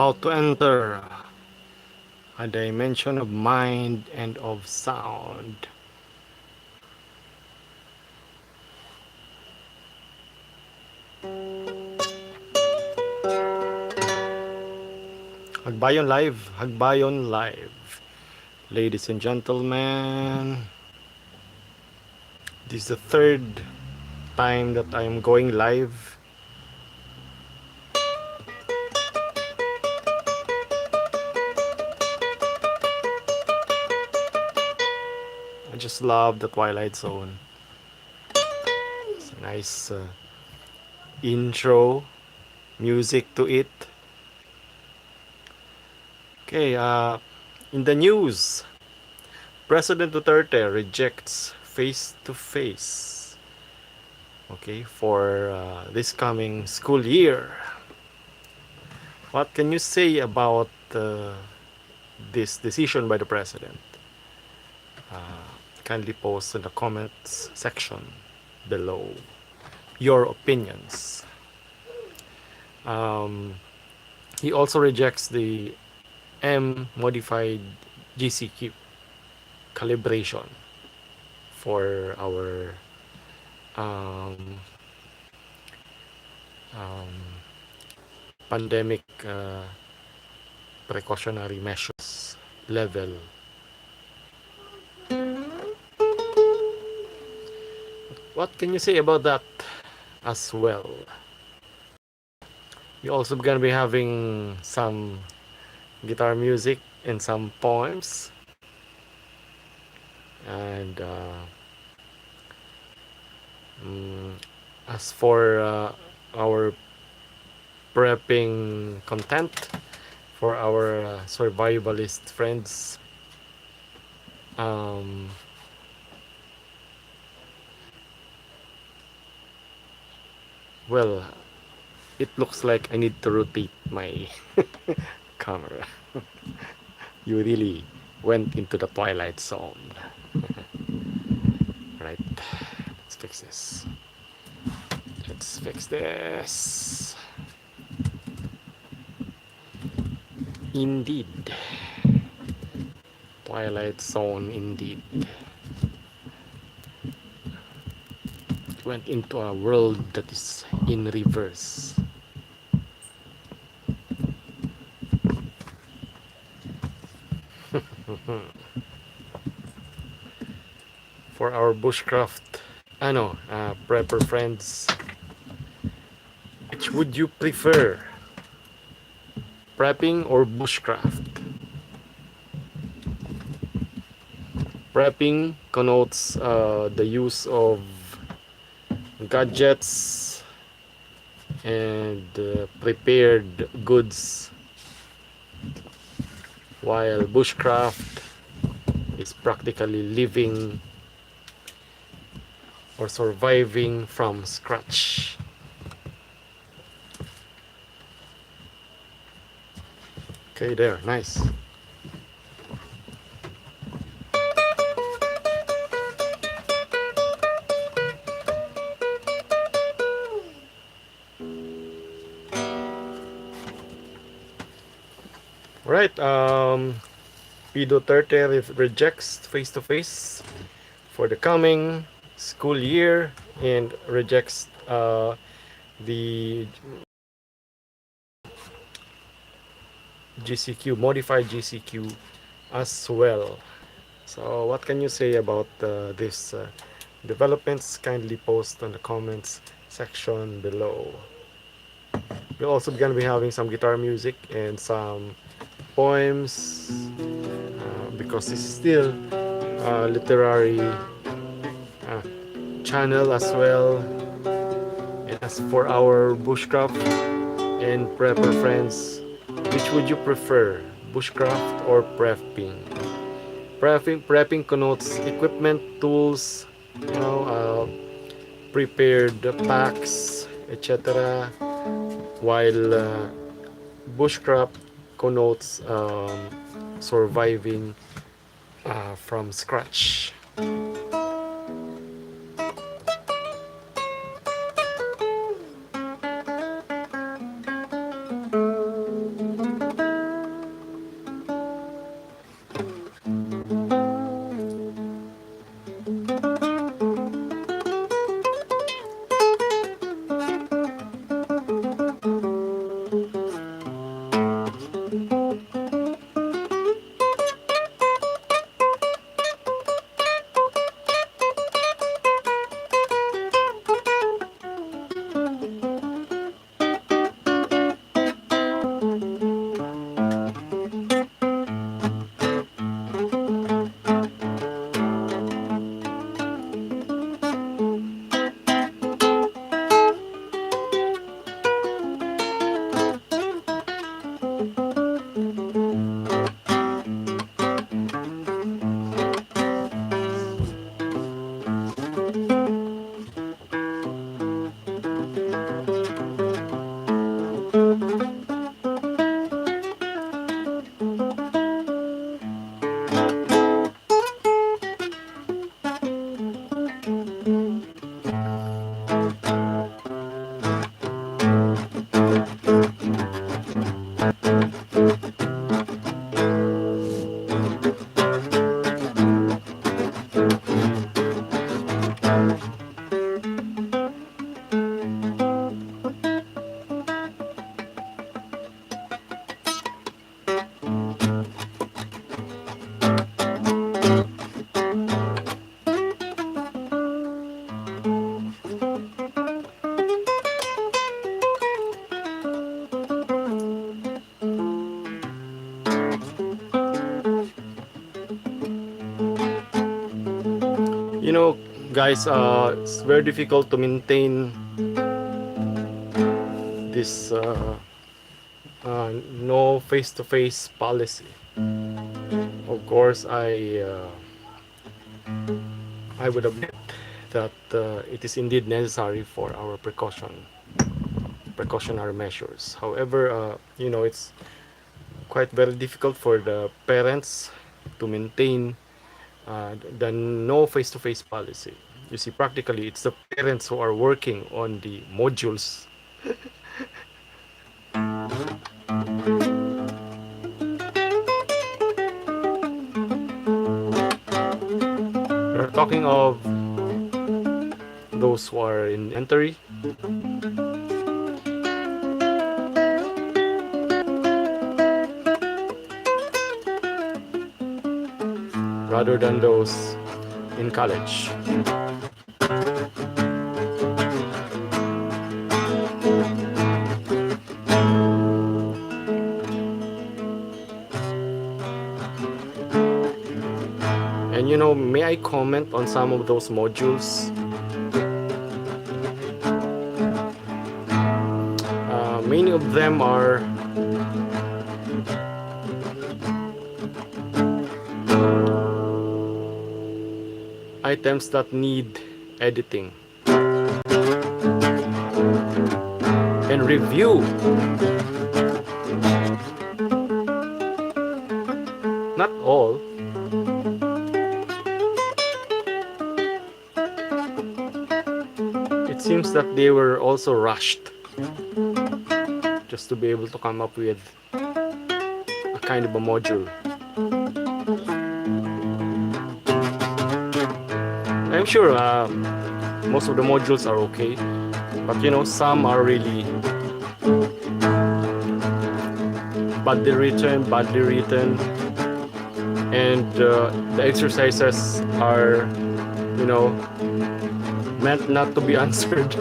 about to enter a dimension of mind and of sound. Hagbayon Live, Hagbayon Live. Ladies and gentlemen, this is the third time that I am going live. I just love the Twilight Zone. It's a nice intro music to it. Okay, in the news, President Duterte rejects face-to-face. Okay, for this coming school year. What can you say about this decision by the president? Kindly post in the comments section below your opinions. He also rejects the M modified GCQ calibration for our pandemic precautionary measures level. What can you say about that as well? We're also gonna be having some guitar music and some poems, and as for our prepping content for our survivalist friends, well, it looks like I need to rotate my camera. You really went into the Twilight Zone. Right, let's fix this. Let's fix this. Indeed. Twilight Zone indeed. It went into a world that is in reverse. For our bushcraft prepper friends, which would you prefer, prepping or bushcraft? Prepping connotes the use of gadgets and prepared goods, while bushcraft is practically living or surviving from scratch. Okay, there, nice. Right, P. Duterte rejects face-to-face for the coming school year and rejects the GCQ, modified GCQ as well. So what can you say about this developments? Kindly post on the comments section below. We're also going to be having some guitar music and some poems, because this is still a literary channel as well. And as for our bushcraft and prepper friends, which would you prefer, bushcraft or prepping? Prepping connotes equipment, tools, prepared packs, etc. While bushcraft connotes surviving from scratch. You know, guys, it's very difficult to maintain this no face-to-face policy. Of course, I would admit that it is indeed necessary for our precautionary measures. However, it's quite very difficult for the parents to maintain the no face-to-face policy. You see, practically, it's the parents who are working on the modules. We're talking of those who are in elementary rather than those in college. And may I comment on some of those modules? Many of them are items that need editing and review. Not all. It seems that they were also rushed just to be able to come up with a kind of a module. I'm sure most of the modules are okay, but some are really badly written, and the exercises are, meant not to be answered.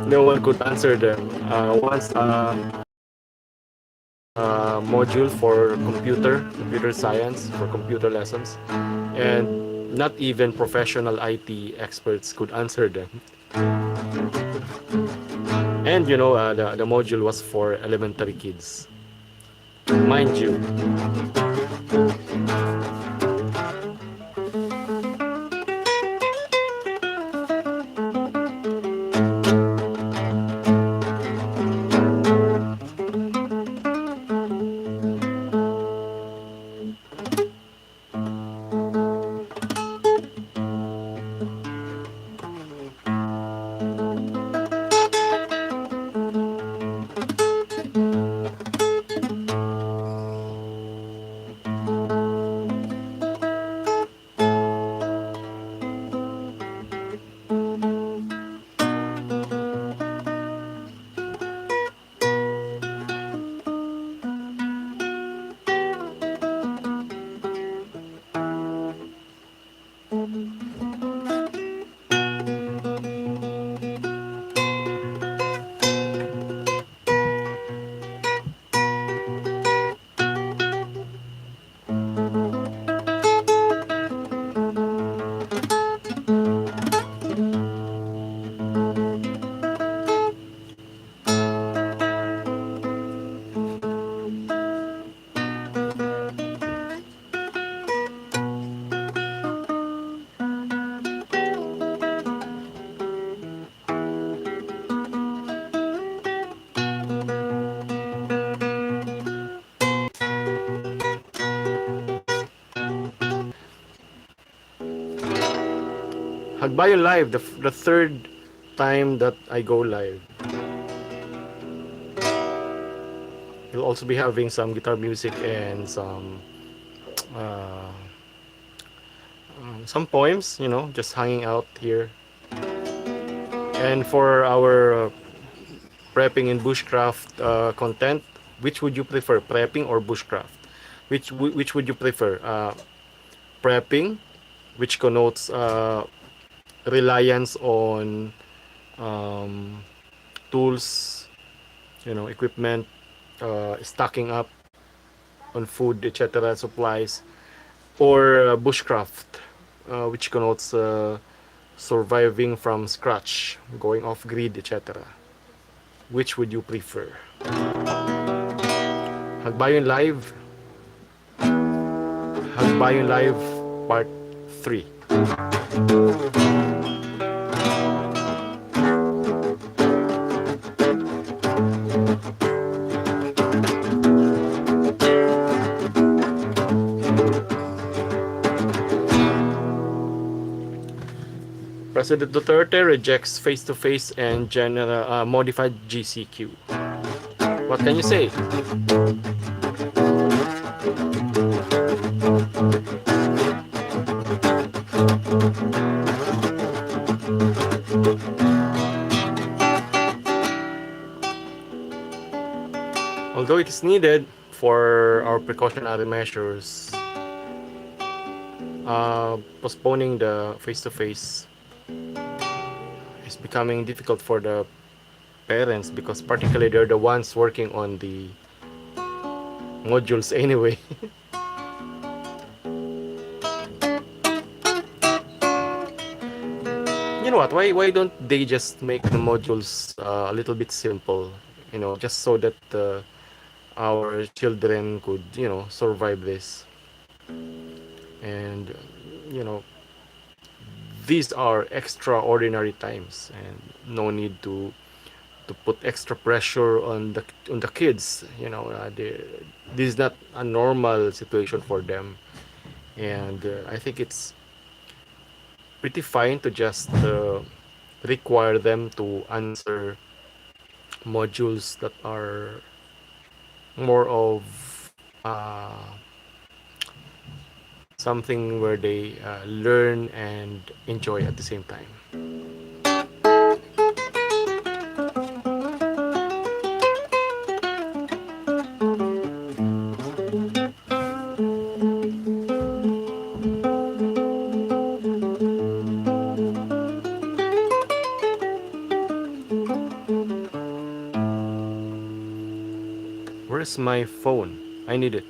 No one could answer them. Once module for computer science, for computer lessons, and not even professional IT experts could answer them. And the module was for elementary kids, mind you. Hagbayon live, the third time that I go live. We'll also be having some guitar music and uh, some poems, just hanging out here. And for our prepping and bushcraft content, which would you prefer, prepping or bushcraft? Which would you prefer? Prepping, which connotes reliance on um, tools, equipment, stocking up on food, etc., supplies, or bushcraft, which connotes surviving from scratch, going off grid, etc. Which would you prefer? Hagbayon Live, Hagbayon Live Part 3. President Duterte rejects face-to-face and modified GCQ. What can you say? Although it is needed for our precautionary measures, postponing the face-to-face is becoming difficult for the parents because particularly they're the ones working on the modules anyway. You know what? Why don't they just make the modules a little bit simple? You know, just so that our children could survive this. And you know, these are extraordinary times, and no need to put extra pressure on the kids. You know, this is not a normal situation for them, and I think it's pretty fine to just require them to answer modules that are more of something where they learn and enjoy at the same time. Where's my phone? I need it.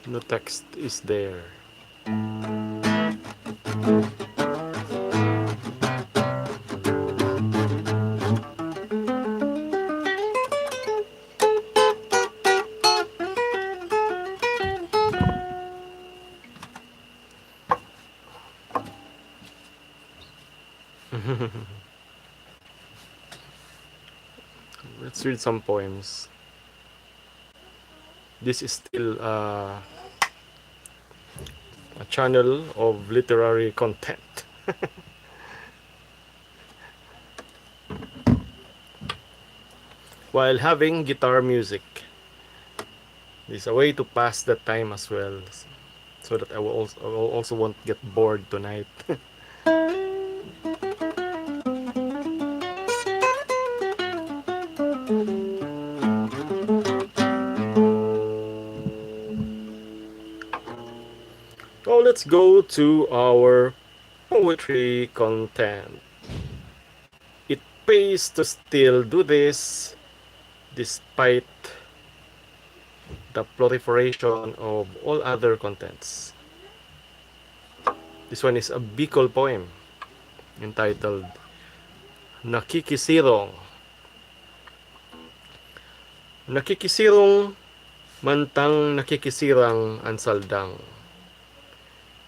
No text is there. Let's read some poems. This is still a channel of literary content. While having guitar music is a way to pass the time as well, so that I will also won't get bored tonight. So let's go to our poetry content. It pays to still do this despite the proliferation of all other contents. This one is a Bicol poem entitled Nakikisirong. Nakikisirong mantang nakikisirang ang saldang.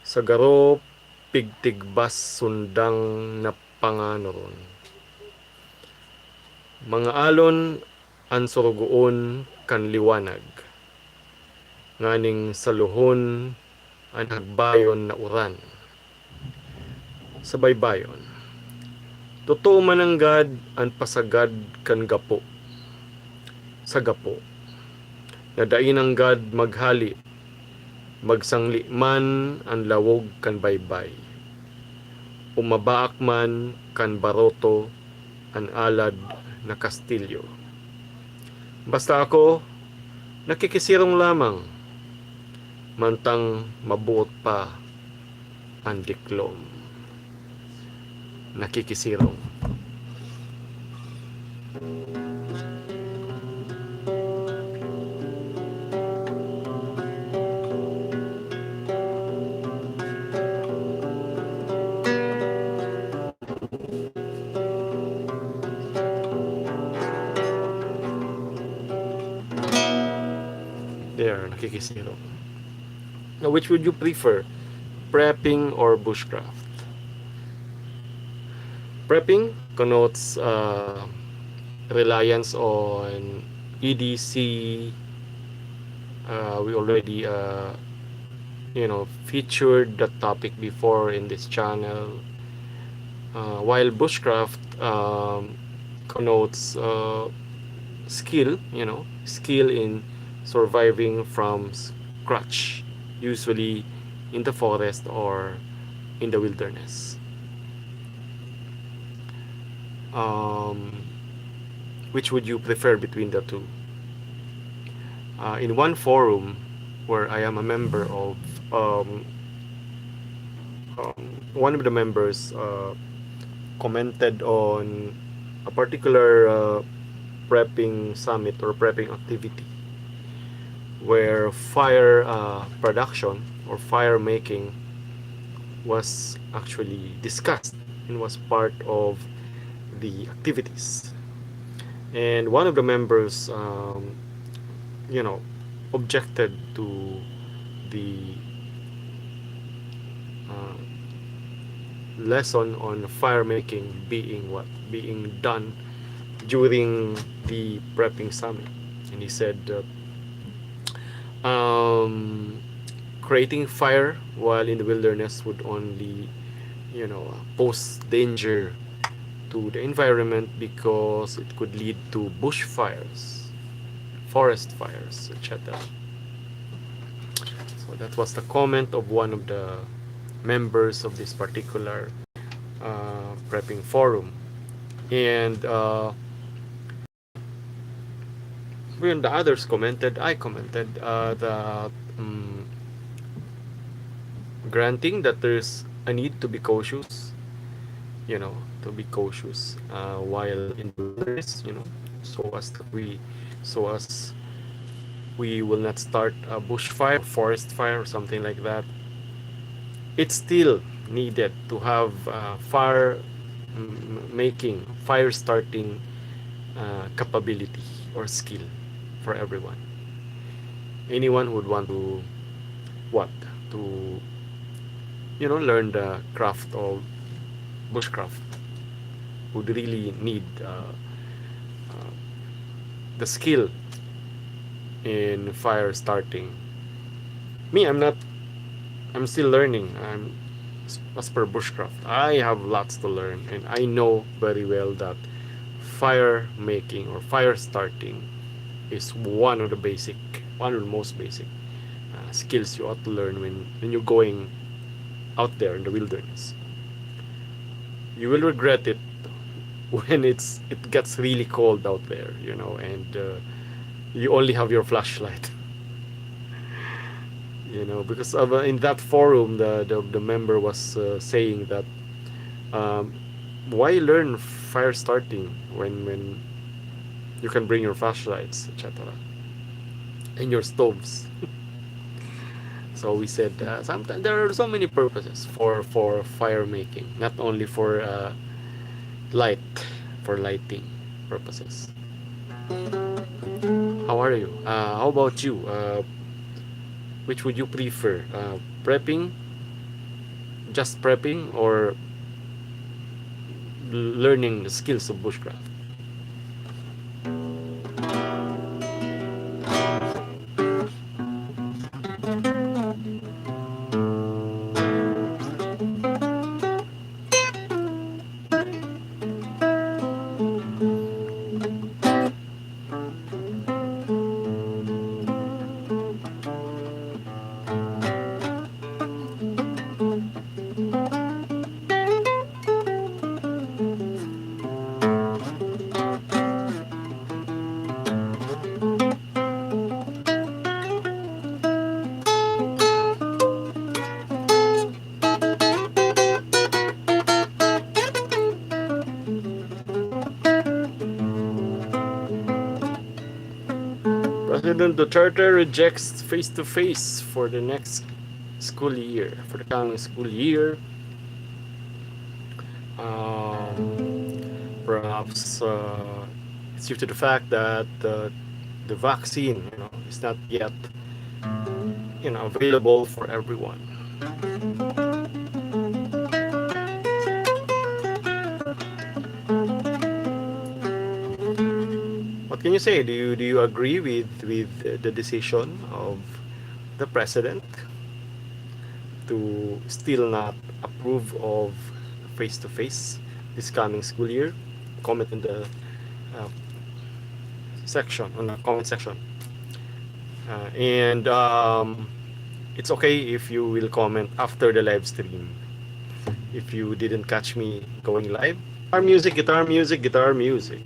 Sa garo pigtigbas sundang na panganuron. Mga alon ang surugoon kan liwanag. Nganing saluhon ang hagbayon na uran. Sa baybayon. Totoo mananggad ang pasagad kan gapo. Sa gapo. Nadain gad maghali. Magsangli man ang lawog kan baybay. Umabaak man kan baroto ang alad na kastilyo. Basta ako, nakikisirong lamang, mantang mabuot pa ang diklom. Nakikisirong. pakikisiro. Now, which would you prefer, prepping or bushcraft? Prepping connotes reliance on EDC. We already featured the topic before in this channel. While bushcraft connotes skill in surviving from scratch, usually in the forest or in the wilderness. Um, which would you prefer between the two? In one forum where I am a member of, um, one of the members commented on a particular prepping summit or prepping activity where fire production or fire making was actually discussed and was part of the activities. And one of the members, you know, objected to the uh, lesson on fire making being what being done during the prepping summit, and he said, um, creating fire while in the wilderness would only, pose danger to the environment because it could lead to bushfires, forest fires, etc. So that was the comment of one of the members of this particular prepping forum. And when the others commented, I commented that granting that there's a need to be cautious, to be cautious while in the wilderness, so as we will not start a bushfire, forest fire, or something like that. It's still needed to have fire making, fire starting capability or skill for everyone. Anyone would want to what to learn the craft of bushcraft would really need the skill in fire starting. Me, I'm still learning. As per bushcraft, I have lots to learn, and I know very well that fire making or fire starting is one of the most basic skills you ought to learn when you're going out there in the wilderness. You will regret it when it gets really cold out there, and you only have your flashlight. Because in that forum, the member was saying that, um, why learn fire starting when you can bring your flashlights, etc., and your stoves. So we said sometimes there are so many purposes for fire making, not only for light for lighting purposes. How are you? How about you? Which would you prefer? Prepping, just prepping, or learning the skills of bushcraft? President Duterte rejects face-to-face for the next school year, for the coming school year. Perhaps it's due to the fact that the vaccine, is not yet available for everyone. What can you say? Do you agree with the decision of the president to still not approve of face to face this coming school year? Comment in the uh, section on the comment section, and it's okay if you will comment after the live stream if you didn't catch me going live. Guitar music, guitar music, guitar music.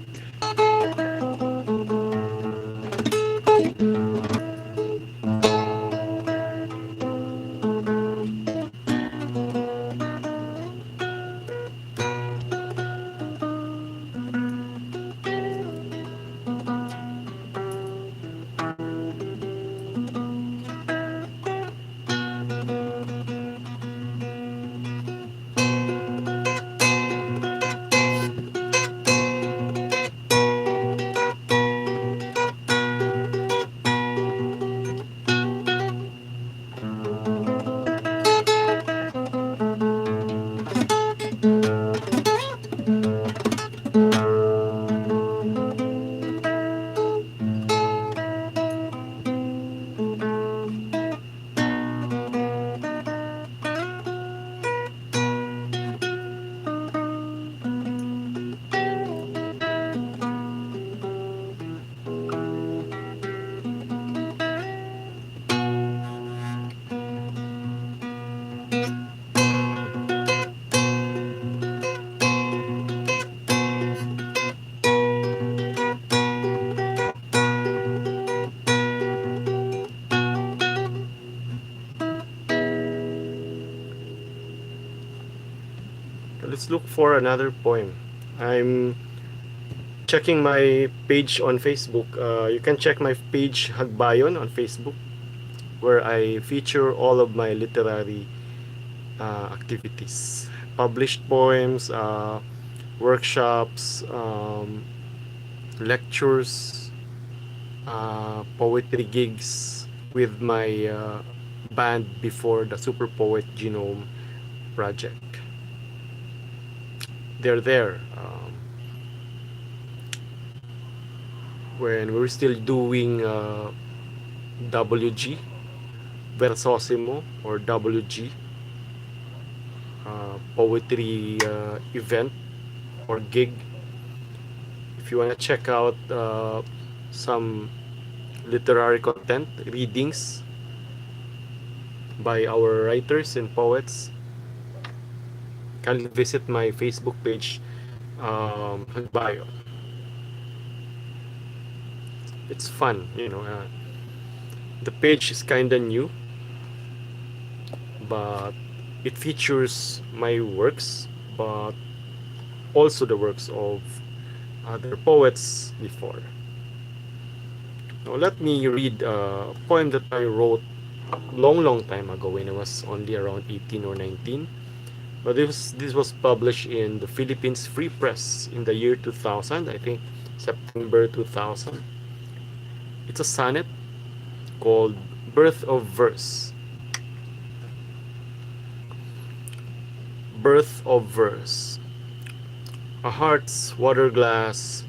Let's look for another poem. I'm checking my page on Facebook. You can check my page Hagbayon on Facebook, where I feature all of my literary activities, published poems, workshops, lectures, poetry gigs with my band before the Super Poet Genome project. They're there. When we're still doing WG, Versosimo, or WG, poetry event or gig. If you want to check out some literary content, readings by our writers and poets, kindly visit my Facebook page, Hagbayon. It's fun, the page is kinda new, but it features my works, but also the works of other poets before. Now let me read a poem that I wrote long time ago when I was only around 18 or 19. But this was published in the Philippines Free Press in the year 2000, I think September 2000. It's a sonnet called Birth of Verse. Birth of Verse. A heart's water glass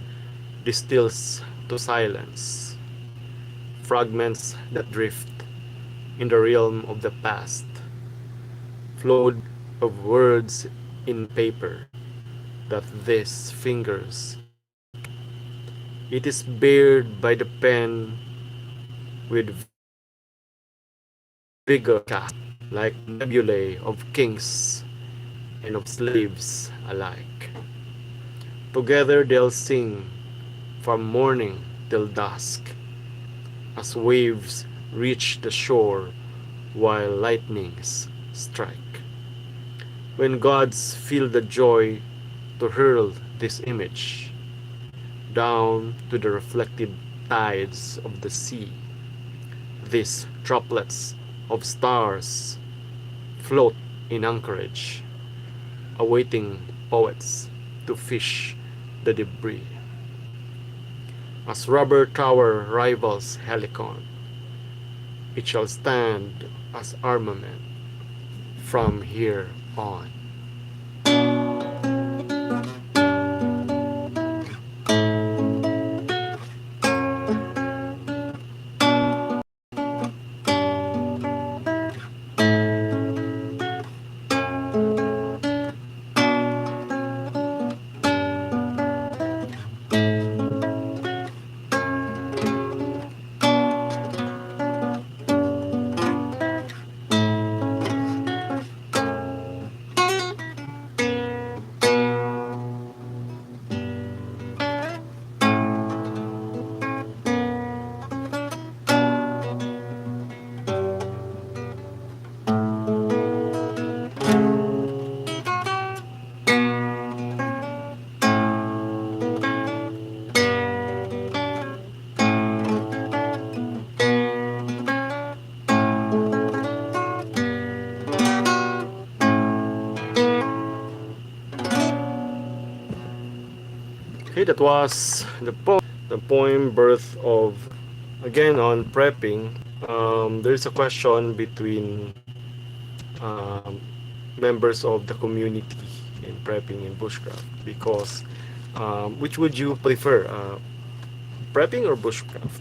distills to silence fragments that drift in the realm of the past, flowed of words in paper that these fingers make. It is bared by the pen with vigor cast, like nebulae of kings and of slaves alike. Together they'll sing from morning till dusk, as waves reach the shore while lightnings strike. When gods feel the joy to hurl this image down to the reflected tides of the sea, these droplets of stars float in anchorage, awaiting poets to fish the debris. As rubber tower rivals Helicon, It shall stand as armament from here on. Okay, that was the poem birth of, again on prepping. There's a question between um, members of the community in prepping in bushcraft because which would you prefer, prepping or bushcraft?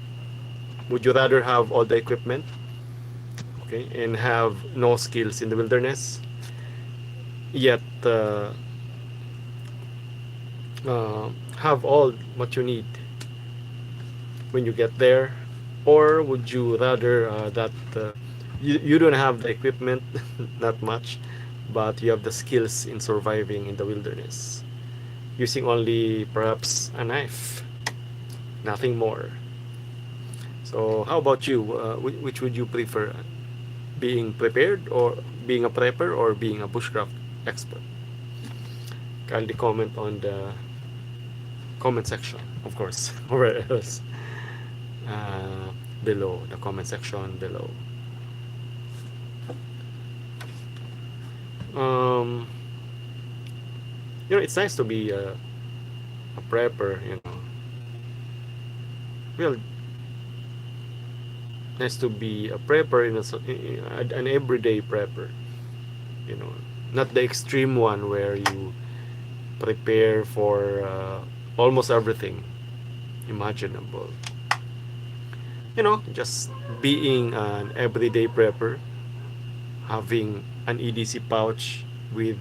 Would you rather have all the equipment, okay, and have no skills in the wilderness, yet have all what you need when you get there, or would you rather that you don't have the equipment, not much, but you have the skills in surviving in the wilderness, using only perhaps a knife, nothing more? So how about you? Which would you prefer? Being prepared, or being a prepper, or being a bushcraft expert? Kindly comment on the comment section, of course, or else uh, below, the comment section below. Um, it's nice to be a prepper. Well, nice to be a prepper an everyday prepper. You know, not the extreme one where you prepare for almost everything imaginable. Just being an everyday prepper, having an EDC pouch with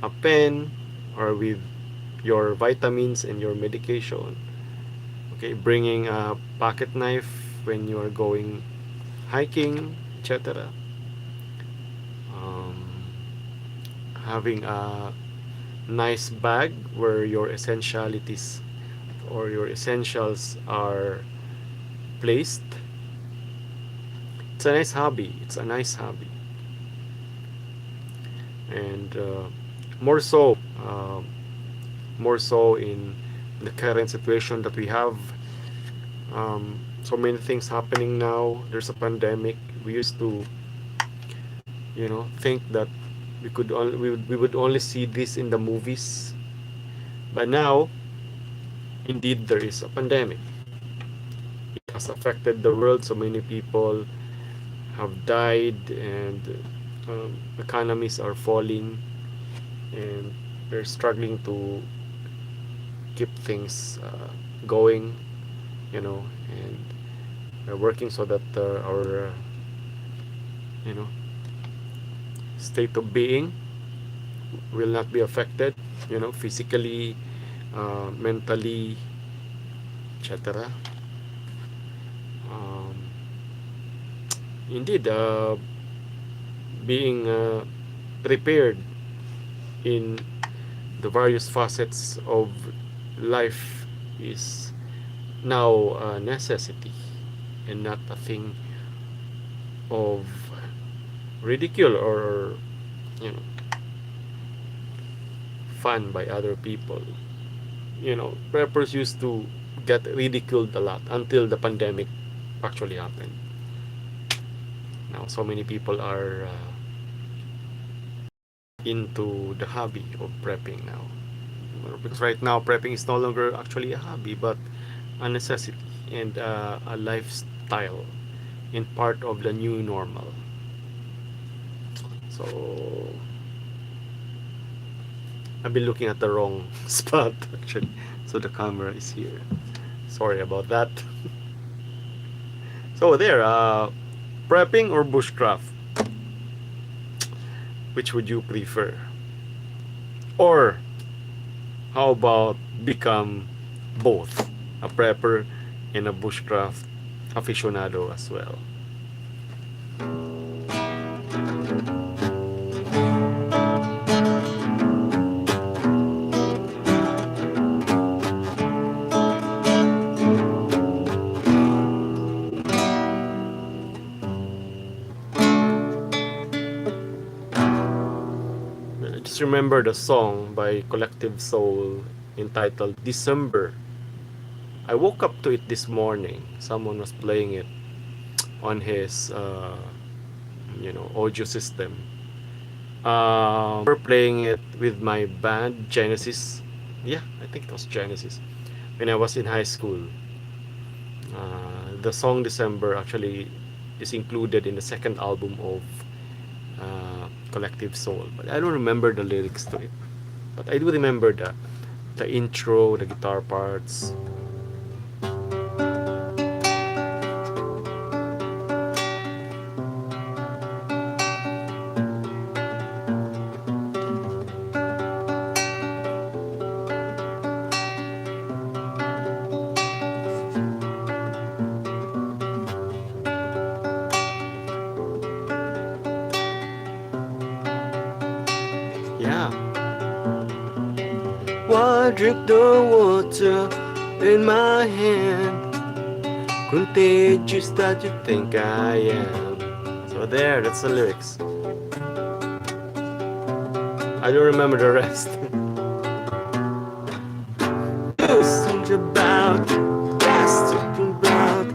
a pen or with your vitamins and your medication. Okay, bringing a pocket knife when you are going hiking, etc. Um, Having a nice bag where your essentialities or your essentials are placed. It's a nice hobby. It's a nice hobby, and more so, more so in the current situation that we have. So many things happening now. There's a pandemic. We used to, think that we would only see this in the movies, but now, indeed, there is a pandemic. It has affected the world. So many people have died, and economies are falling, and they're struggling to keep things going, and we're working so that our you know state of being will not be affected, physically, mentally, etc. um, Indeed, being prepared in the various facets of life is now a necessity and not a thing of ridicule or you know fun by other people. Preppers used to get ridiculed a lot until the pandemic actually happened. Now so many people are into the hobby of prepping now, because right now prepping is no longer actually a hobby but a necessity and a lifestyle in part of the new normal. So I've been looking at the wrong spot actually. So the camera is here. Sorry about that. So there, prepping or bushcraft, which would you prefer? Or how about become both a prepper and a bushcraft aficionado as well? Just remember the song by Collective Soul entitled December. I woke up to it this morning. Someone was playing it on his audio system. We're playing it with my band Genesis. Yeah, I think it was Genesis. When I was in high school, the song December actually is included in the second album of Collective Soul, but I don't remember the lyrics to it. But I do remember the intro, the guitar parts. Yeah. Why drip the water in my hand? Contagious that you think I am. So there, that's the lyrics. I don't remember the rest. Think about, just talking about.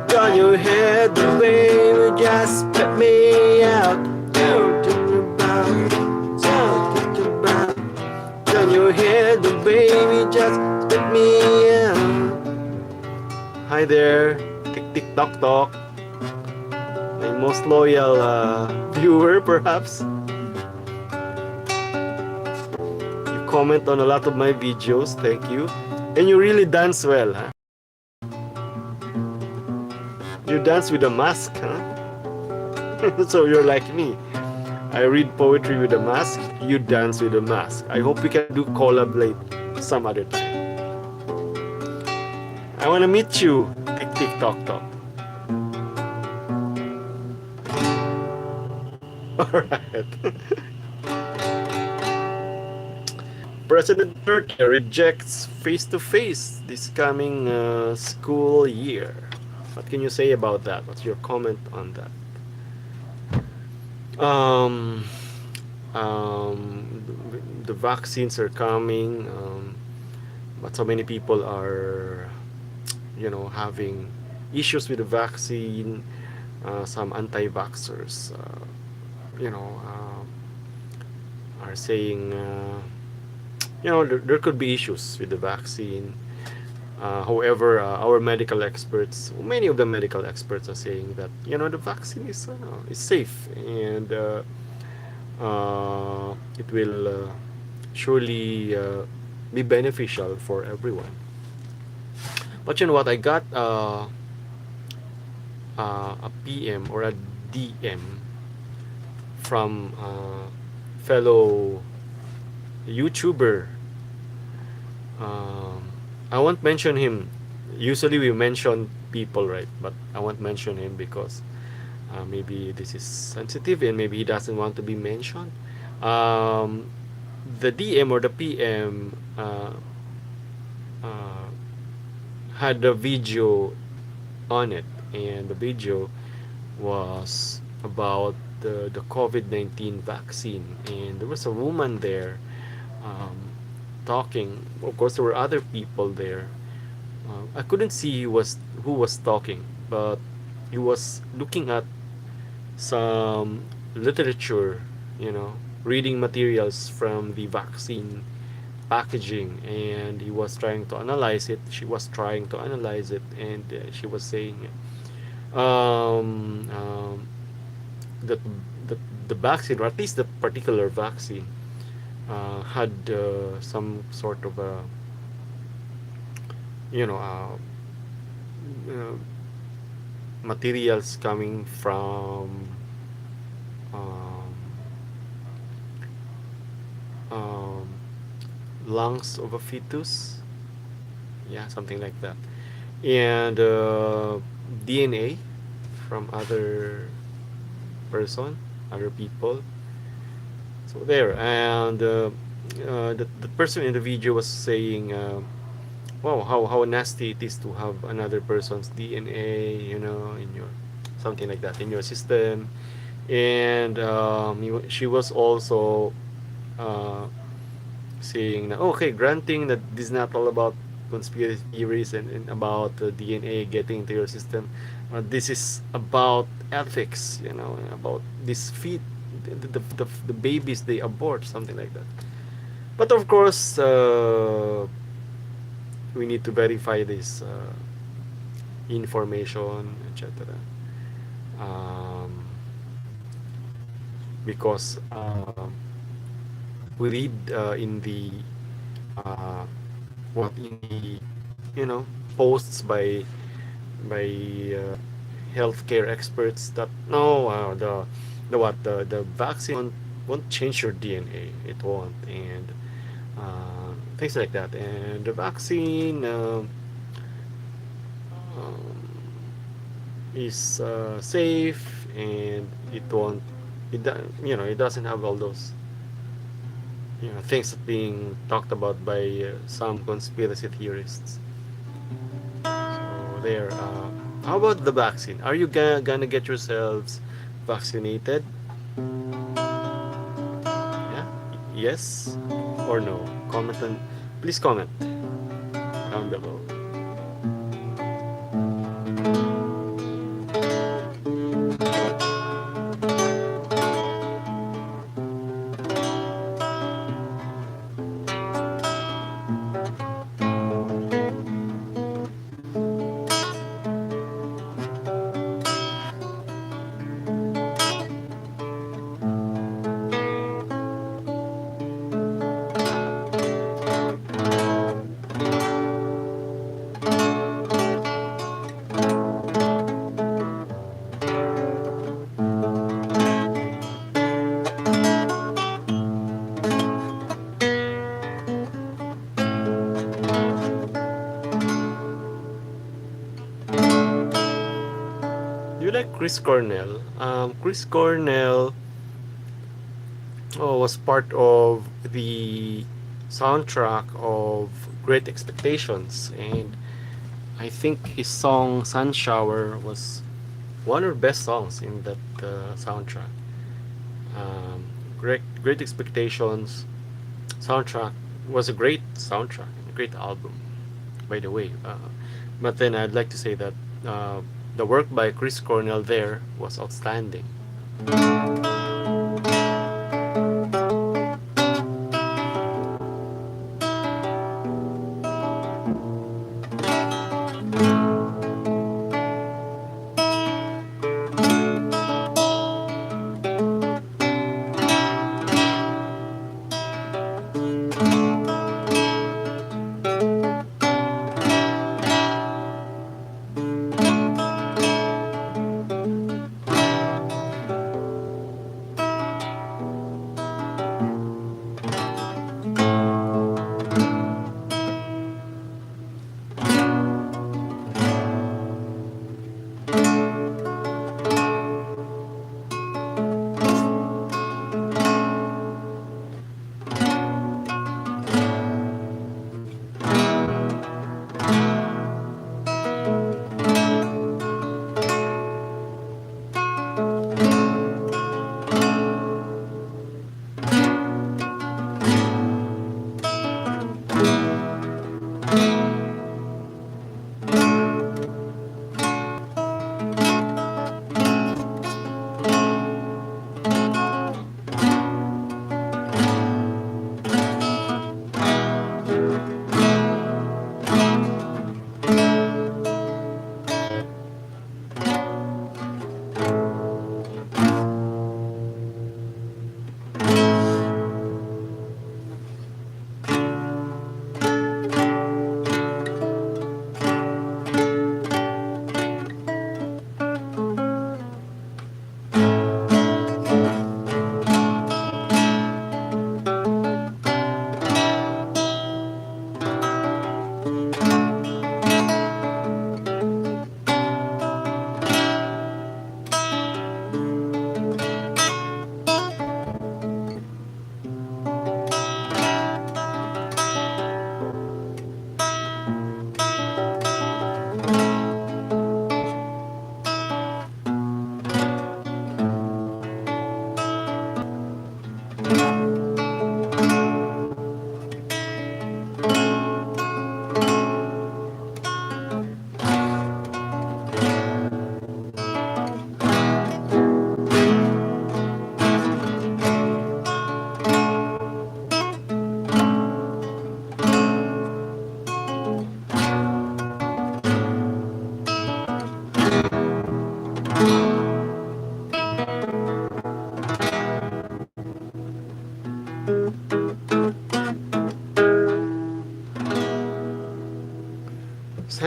Got your head the way we just put me out. Talking about, talking about. Got your head the way we just put me out. Hi there, tick tick tock tock. My most loyal viewer, perhaps. You comment on a lot of my videos, thank you. And you really dance well, huh? You dance with a mask, huh? So you're like me. I read poetry with a mask, you dance with a mask. I hope we can do collaborate some other time. I want to meet you, tick tick tock tock. Alright. President Turkey rejects face-to-face this coming school year. What can you say about that? What's your comment on that? Um, the vaccines are coming, but so many people are, having issues with the vaccine. Some anti-vaxxers, are saying, there could be issues with the vaccine. However, our medical experts, many of the medical experts are saying that the vaccine is safe, and it will surely be beneficial for everyone. But you know what? I got a PM or a DM from fellow YouTuber. I won't mention him. Usually we mention people, right? But I won't mention him because maybe this is sensitive and maybe he doesn't want to be mentioned. The DM or the PM had a video on it, and the video was about the COVID-19 vaccine, and there was a woman there um, talking. Of course, there were other people there. I couldn't see who was talking, but he was looking at some literature, reading materials from the vaccine packaging, and he was trying to analyze it. She was trying to analyze it, and she was saying um, um, that the, the vaccine, or at least the particular vaccine, had some sort of a, you know, uh, materials coming from um, um, lungs of a fetus, yeah, something like that, and DNA from person, other people. So there, and the person in the video was saying, "Wow, how nasty it is to have another person's DNA, in your something like that in your system." And she was also uh, saying that, okay, granting that this is not all about conspiracy theories and about DNA getting into your system, this is about ethics, about this feed, the babies they abort, something like that. But of course, we need to verify this information, etc. Um, because we read in the uh, in the posts by uh, healthcare experts that no, the vaccine won't change your DNA, it won't, and things like that, and the vaccine um, is safe, and it won't it doesn't have all those things that being talked about by some conspiracy theorists. So there. How about the vaccine? Are you gonna get yourselves vaccinated? Yeah. Yes or no? Please comment down below. You like Chris Cornell? Chris Cornell was part of the soundtrack of Great Expectations, and I think his song "Sun Shower" was one of the best songs in that soundtrack. Um, Great Expectations soundtrack was a great soundtrack, a great album, by the way. But then I'd like to say that uh, the work by Chris Cornell there was outstanding.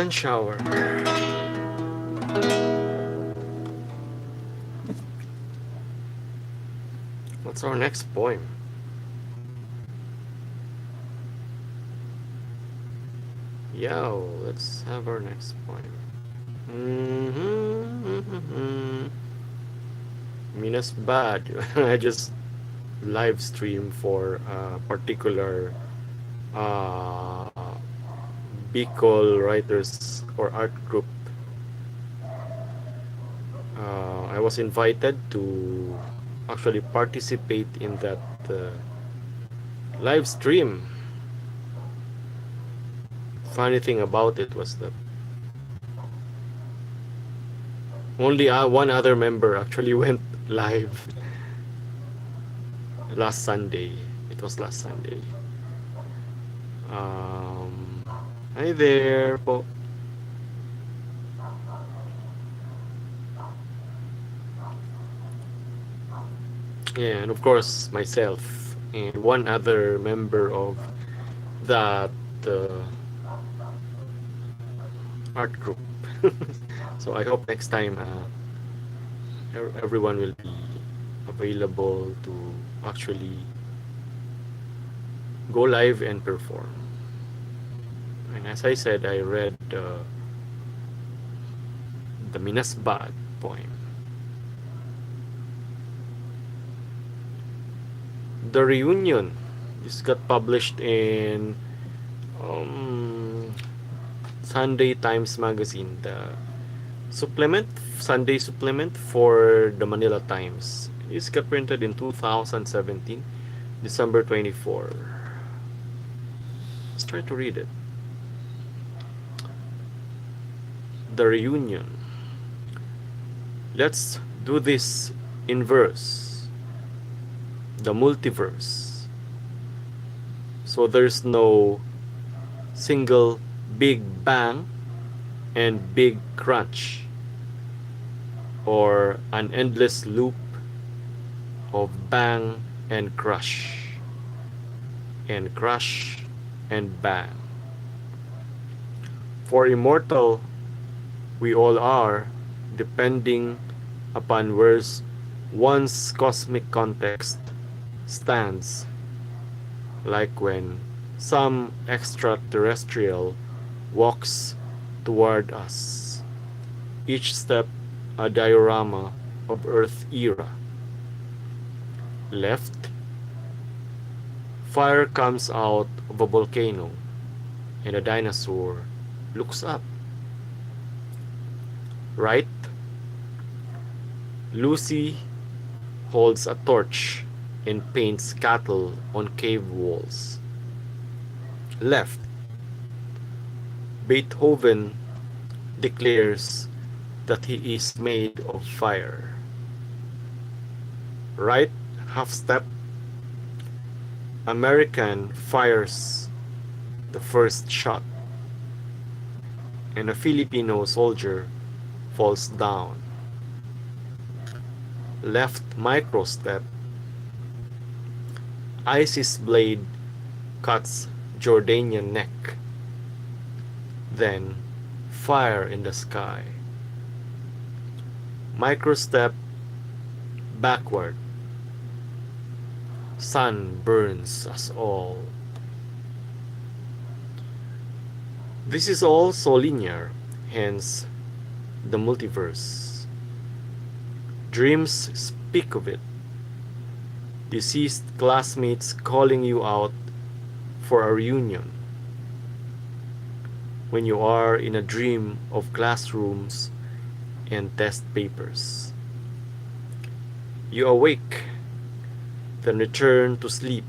and shower. What's our next poem? Yo, let's have our next poem. Minas bad. I just live stream for a particular uh, Bicol writers or art group. I was invited to actually participate in that live stream. Funny thing about it was that only one other member actually went live last Sunday. It was last Sunday. Um, Hi there po. Yeah, and of course myself and one other member of that uh, art group. So I hope next time everyone will be available to actually go live and perform. And as I said, I read the Minasbad poem. The Reunion. This got published in um, Sunday Times Magazine, the supplement, Sunday supplement for the Manila Times. This got printed in 2017, December 24. Let's try to read it. The Reunion. Let's do this in verse. The multiverse. So there's no single big bang and big crunch, or an endless loop of bang and crush and bang. For immortal we all are, depending upon where one's cosmic context stands, like when some extraterrestrial walks toward us, each step a diorama of Earth era. Left, fire comes out of a volcano and a dinosaur looks up. Right, Lucy holds a torch and paints cattle on cave walls. Left, Beethoven declares that he is made of fire. Right, half step, American fires the first shot, and a Filipino soldier falls down. Left microstep, ISIS blade cuts Jordanian neck. Then fire in the sky. Microstep backward. Sun burns us all. This is all so linear, hence the multiverse. Dreams speak of it. Deceased classmates calling you out for a reunion. When you are in a dream of classrooms and test papers. You awake, then return to sleep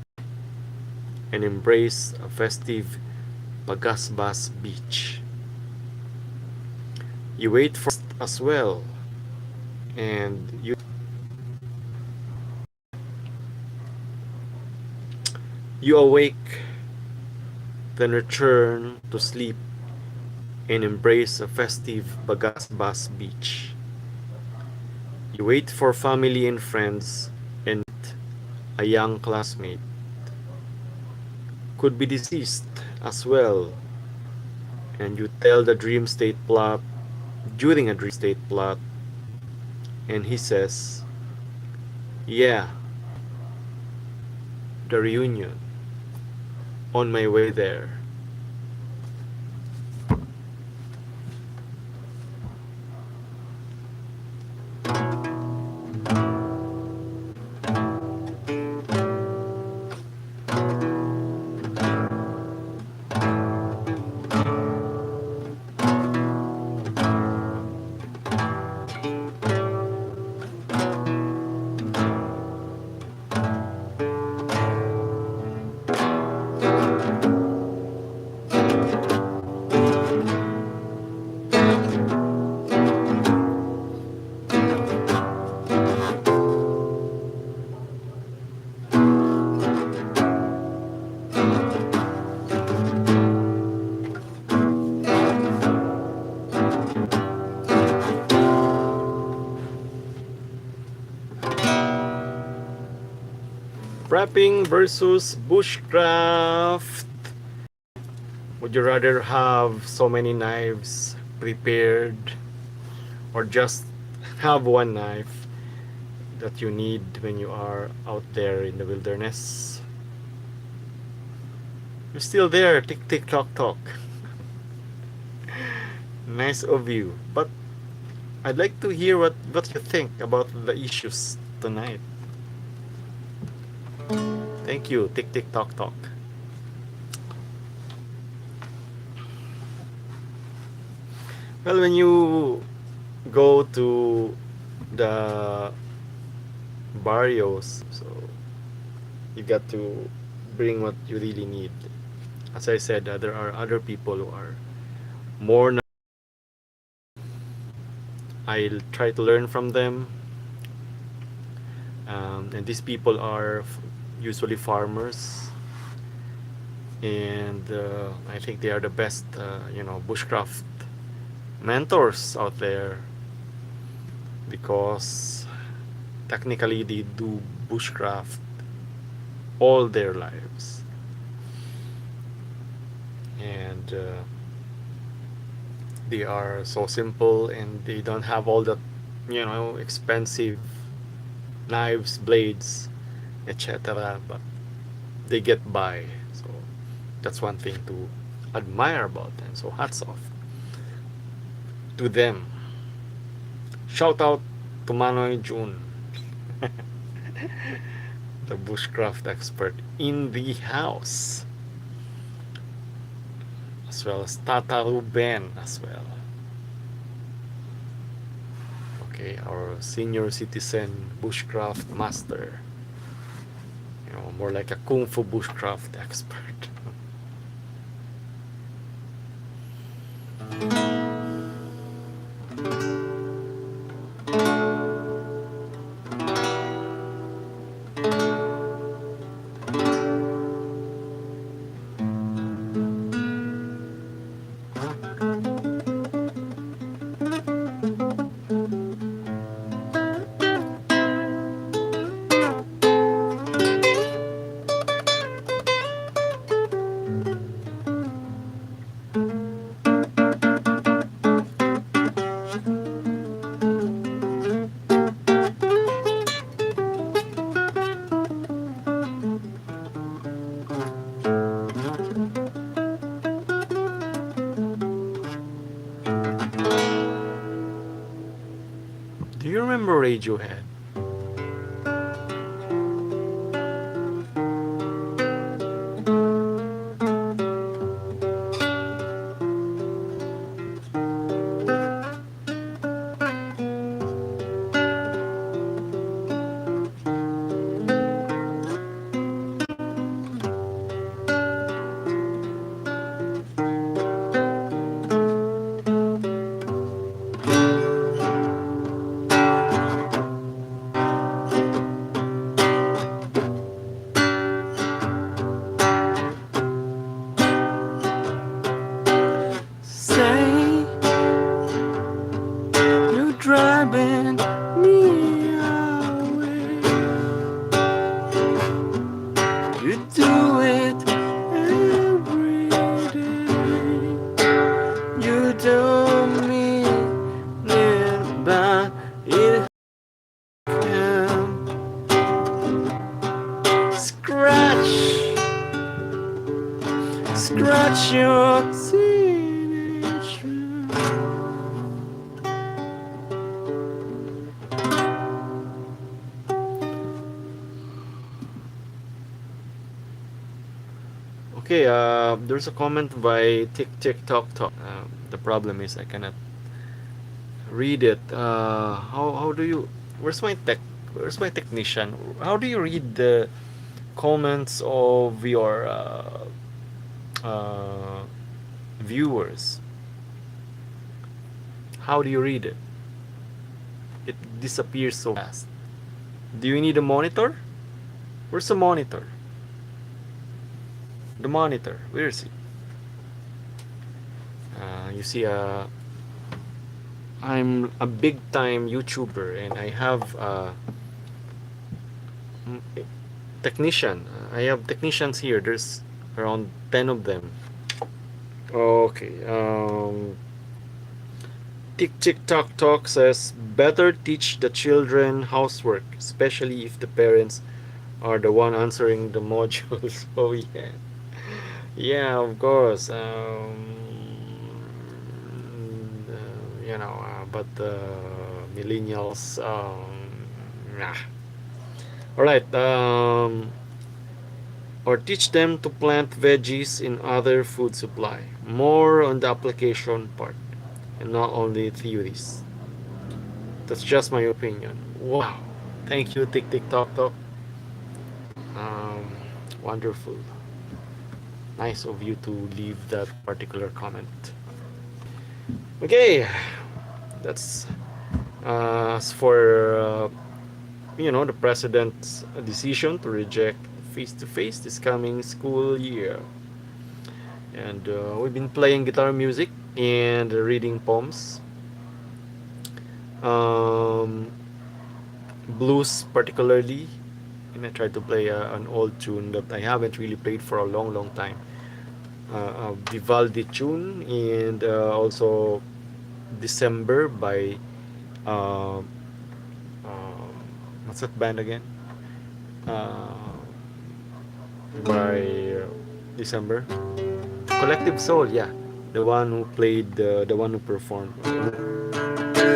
and embrace a festive Pagasbas beach. You wait for as well, and you awake, then return to sleep and embrace a festive Bagasbas beach. You wait for family and friends and a young classmate. Could be deceased as well, and you tell the dream state plot during a dream state plot, and he says, "Yeah, the reunion, on my way there." Prepping versus bushcraft. Would you rather have so many knives prepared, or just have one knife that you need when you are out there in the wilderness? You're still there, tick tick tock tock. Nice of you. But I'd like to hear what you think about the issues tonight. Thank you, tick tick tock tock. Well, when you go to the barrios, so you got to bring what you really need. As I said, there are other people who are more. I'll try to learn from them, and these people are usually farmers, and I think they are the best, bushcraft mentors out there, because technically they do bushcraft all their lives, and they are so simple, and they don't have all that expensive knives, blades, etc., but they get by. So that's one thing to admire about them. So hats off to them. Shout out to Manoy June, the bushcraft expert in the house, as well as Tata Ruben as well. Okay, our senior citizen bushcraft master. More like a kung fu bushcraft expert. Do you remember Radiohead? Say you're driving me away. You do it every day. scratch your signature. Okay, there's a comment by Tick Tock. The problem is I cannot read it. How do you? Where's my tech? Where's my technician? How do you read the comments of your uh, viewers? How do you read it? It disappears so fast. Do you need a monitor? Where's the monitor? The monitor. Where is it? You see, I'm a big time YouTuber and I have technician. I have technicians here. There's around 10 of them. Okay. Tick Tock says better teach the children housework, especially if the parents are the one answering the modules. Oh yeah, yeah, of course. But millennials. Nah. All right. Or teach them to plant veggies in other food supply. More on the application part, and not only theories. That's just my opinion. Wow. Thank you, Tick Tock. Um, Wonderful. Nice of you to leave that particular comment. Okay, that's as for the president's decision to reject face-to-face this coming school year, and we've been playing guitar music and reading poems, um, blues particularly, and I tried to play an old tune that I haven't really played for a long, long time. A Vivaldi tune, and also December by uh, um, what's that band again? Uh, by December, Collective Soul. Yeah, the one who played, the one who performed.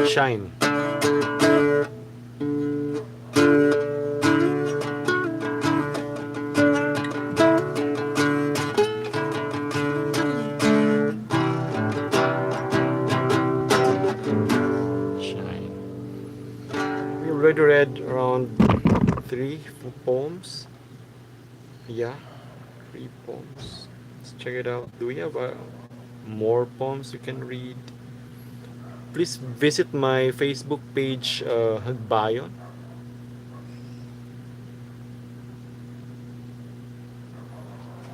Shine. Shine. We already read around three poems. Yeah, three poems. Let's check it out. Do we have more poems you can read? Please visit my Facebook page, Hagbayon.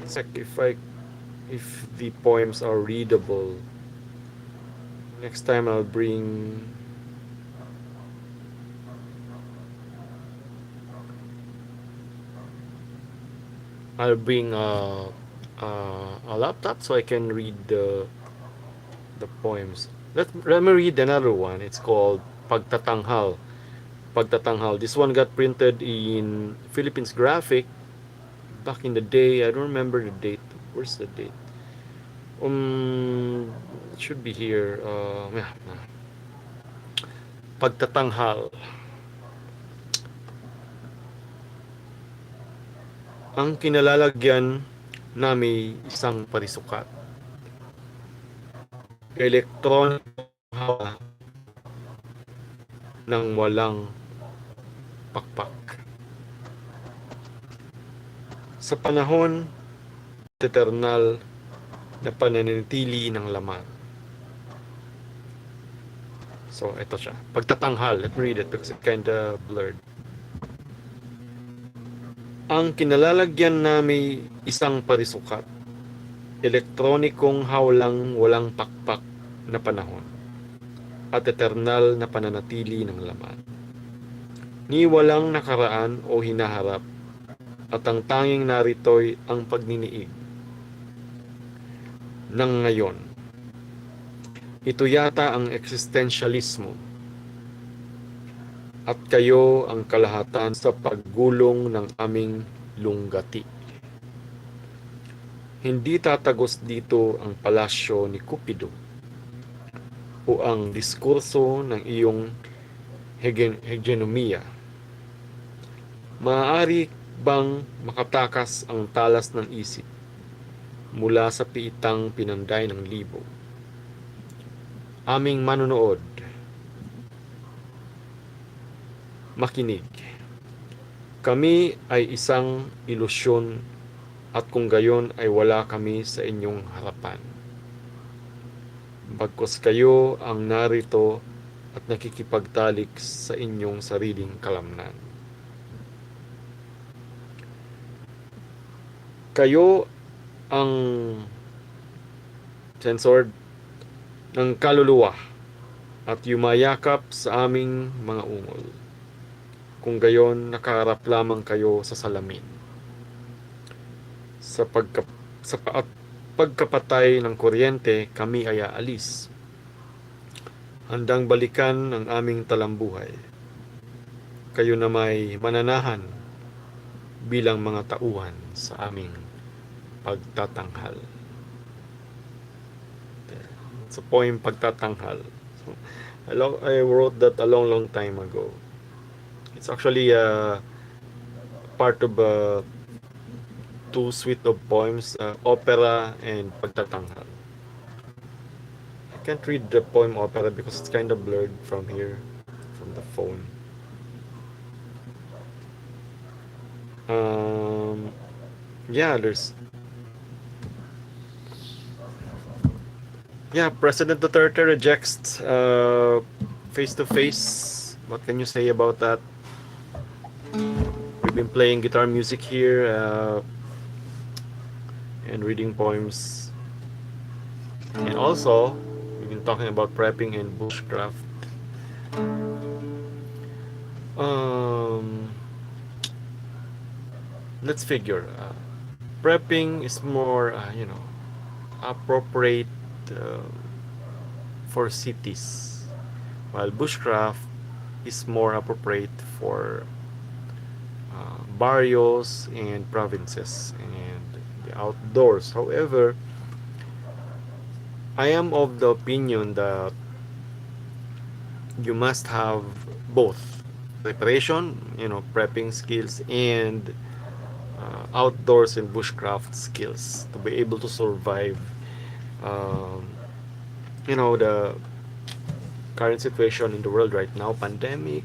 Check if the poems are readable. Next time I'll bring a laptop so I can read the poems. Let me read another one. It's called Pagtatanghal. Pagtatanghal. This one got printed in Philippines Graphic back in the day. I don't remember the date. Where's the date? It should be here. Yeah. Pagtatanghal. Ang kinalalagyan nami isang parisukat. Elektronikong hawa ng walang pakpak. Sa panahon eternal na pananatili ng laman. So, ito siya. Pagtatanghal. Let me read it because it's kinda blurred. Ang kinalalagyan nami isang parisukat. Elektronikong hawlang walang pakpak na panahon. At eternal na pananatili ng laman. Ni walang nakaraan o hinaharap. At ang tanging narito'y ang pagniniig ng ngayon. Ito yata ang eksistensyalismo. At kayo ang kalahatan sa paggulong ng aming lunggati. Hindi tatagos dito ang palasyo ni Cupido o ang diskurso ng iyong hegemonya. Maaari bang makatakas ang talas ng isip mula sa piitang pinanday ng libo? Aming manonood, makinig. Kami ay isang ilusyon at kung gayon ay wala kami sa inyong harapan. Bagkus kayo ang narito at nakikipagtalik sa inyong sariling kalamnan. Kayo ang censored ng kaluluwa at yumayakap sa aming mga ungol. Kung gayon, nakaharap lamang kayo sa salamin. Sa, at pagkapatay ng kuryente, kami ay aalis. Handang balikan ang aming talambuhay. Kayo na may mananahan bilang mga tauhan sa aming pagtatanghal. It's a poem, Pagtatanghal. So, I wrote that a long time ago. It's actually a part of two suite of poems, opera and Pagtatanghal. I can't read the poem opera because it's kind of blurred from here, from the phone. Yeah, President Duterte rejects face-to-face. What can you say about that? We've been playing guitar music here and reading poems. And also, we've been talking about prepping and bushcraft. Let's figure. Prepping is more, appropriate for cities, while bushcraft is more appropriate for barrios and provinces and the outdoors. However, I am of the opinion that you must have both preparation, prepping skills, and outdoors and bushcraft skills to be able to survive the current situation in the world right now, pandemic,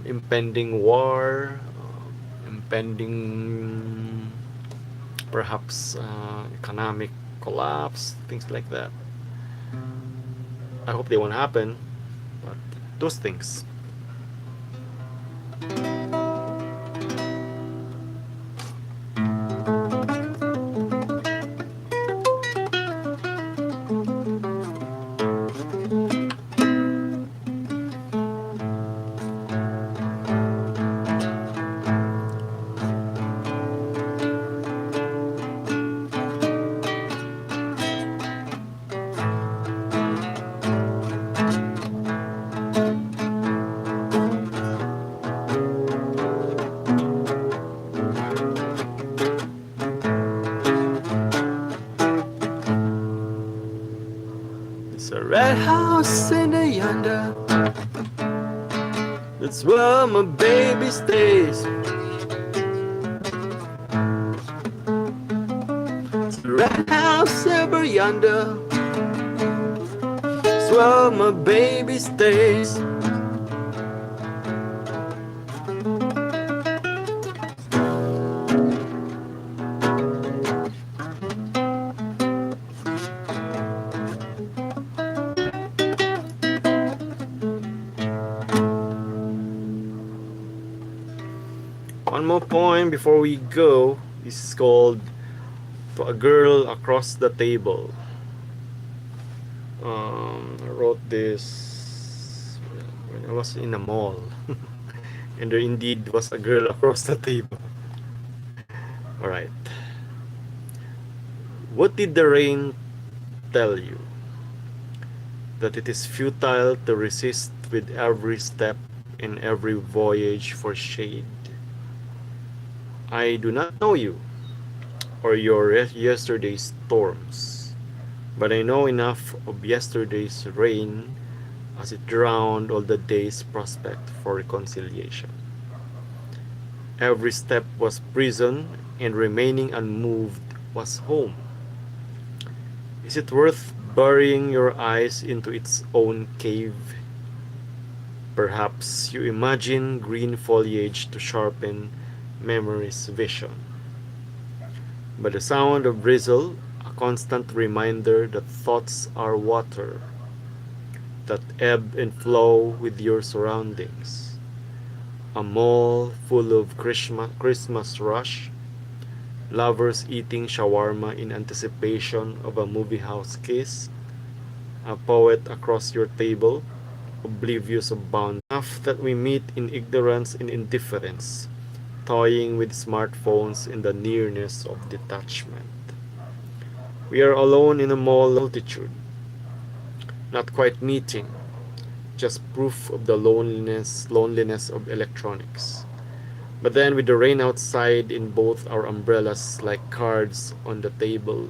impending war, impending perhaps economic collapse, things like that. I hope they won't happen, but those things. It's a red house in the yonder. That's where my baby stays. It's a red house ever yonder. That's where my baby stays. One more poem before we go. This is called To a Girl Across the Table. I wrote this when I was in a mall. And there indeed was a girl across the table. Alright. What did the rain tell you? That it is futile to resist with every step in every voyage for shade. I do not know you, or your yesterday's storms, but I know enough of yesterday's rain as it drowned all the day's prospect for reconciliation. Every step was prison, and remaining unmoved was home. Is it worth burying your eyes into its own cave? Perhaps you imagine green foliage to sharpen memory's vision. But the sound of drizzle, a constant reminder that thoughts are water, that ebb and flow with your surroundings. A mall full of Christmas rush, lovers eating shawarma in anticipation of a movie house kiss, a poet across your table, oblivious of bounds. Enough that we meet in ignorance and indifference, toying with smartphones in the nearness of detachment. We are alone in a mall multitude, not quite meeting, just proof of the loneliness of electronics. But then with the rain outside in both our umbrellas like cards on the table,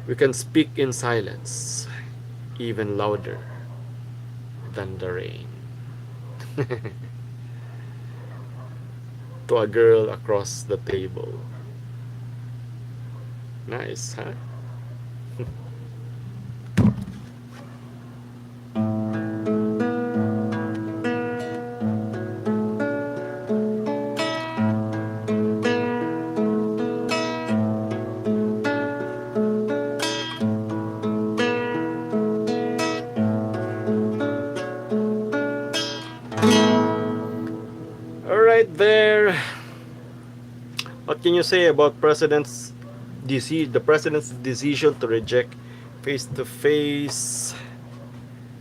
we can speak in silence, even louder than the rain. To a girl across the table. Nice, huh? Alright there. What can you say about the president's decision to reject face-to-face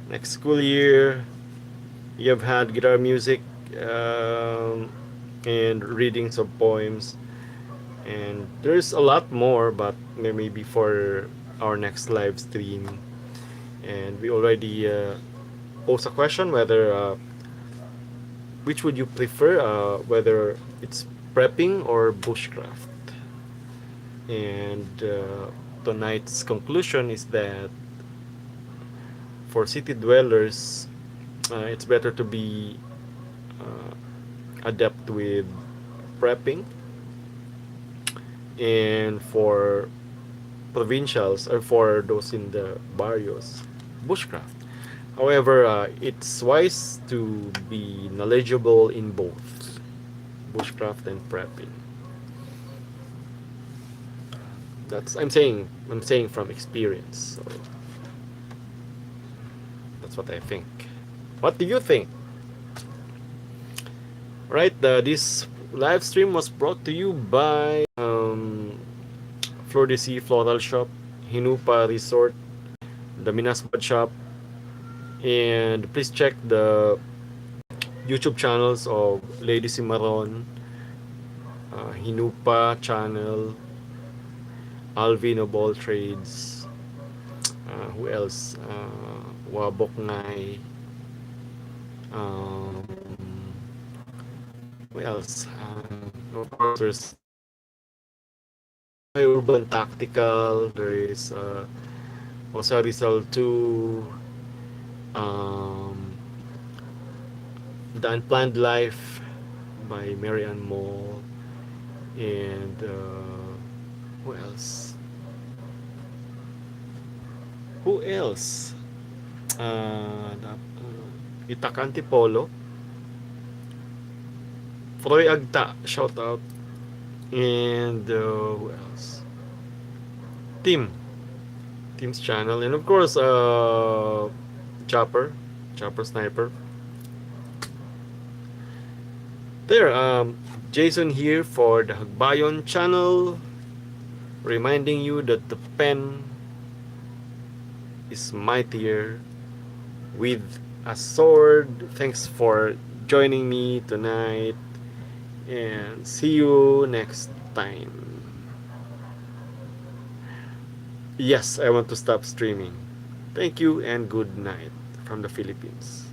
next school year? You have had guitar music um, and readings of poems, and there's a lot more, but maybe for our next live stream. And we already posed a question whether which would you prefer, whether it's prepping or bushcraft. And tonight's conclusion is that for city dwellers, it's better to be uh, adept with prepping, and for provincials or for those in the barrios, bushcraft. However, it's wise to be knowledgeable in both bushcraft and prepping. I'm saying from experience. So that's what I think. What do you think? Right, this live stream was brought to you by Flor de Sea Floral Shop, Hinupa Resort, the Minasbad Shop, and please check the YouTube channels of Lady Cimarron, Hinupa channel, Alvin of All Trades, who else? Wabok Ngai, um, who else? Of course, there's Urban Tactical, there is Osa Rizal 2, um, The Unplanned Life by Marianne Moll, and who else? Who else? Itakanti Polo, Froy Agta, shout out, and who else? Team, Team's channel, and of course, Chopper, Chopper Sniper. There, Jason here for the Hagbayon channel, reminding you that the pen is mightier with a sword. Thanks for joining me tonight, and see you next time. Yes, I want to stop streaming. Thank you and good night from the Philippines.